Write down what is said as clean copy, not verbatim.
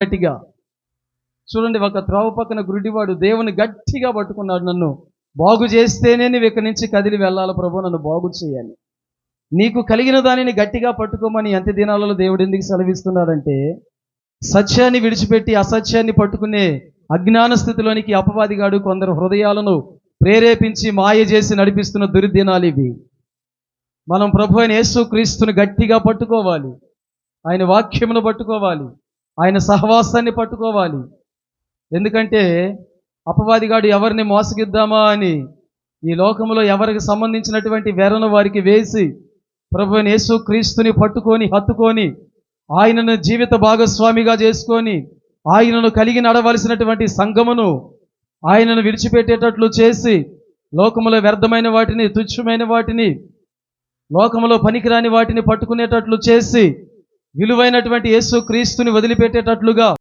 గట్టిగా చూడండి, ఒక త్రోవ పక్కన గురుడివాడు దేవుని గట్టిగా పట్టుకున్నాడు. నన్ను బాగు చేస్తేనే నువ్వు ఇక్కడి నుంచి కదిలి వెళ్ళాలి ప్రభు, నన్ను బాగు చేయాలి. నీకు కలిగిన దానిని గట్టిగా పట్టుకోమని అంత్య దినాలలో దేవుడు ఎందుకు సెలవిస్తున్నాడంటే, సత్యాన్ని విడిచిపెట్టి అసత్యాన్ని పట్టుకునే అజ్ఞాన స్థితిలోనికి అపవాదిగాడు కొందరు హృదయాలను ప్రేరేపించి మాయ చేసి నడిపిస్తున్న దుర్దినాలు ఇవి. మనం ప్రభు అయిన యేసు క్రీస్తుని గట్టిగా పట్టుకోవాలి, ఆయన వాక్యమును పట్టుకోవాలి, ఆయన సహవాసాన్ని పట్టుకోవాలి. ఎందుకంటే అపవాదిగాడు ఎవరిని మోసగిద్దామా అని ఈ లోకంలో ఎవరికి సంబంధించినటువంటి వెరను వారికి వేసి ప్రభు అయిన యేసు క్రీస్తుని పట్టుకొని హత్తుకొని ఆయనను జీవిత భాగస్వామిగా చేసుకొని ఆయనను కలిగి నడవలసినటువంటి సంఘమును ఆయనను విడిచిపెట్టేటట్లు చేసి లోకములో వ్యర్థమైన వాటిని, తుచ్చమైన వాటిని, లోకములో పనికిరాని వాటిని పట్టుకునేటట్లు చేసి విలువైనటువంటి యేసు క్రీస్తుని వదిలిపెట్టేటట్లుగా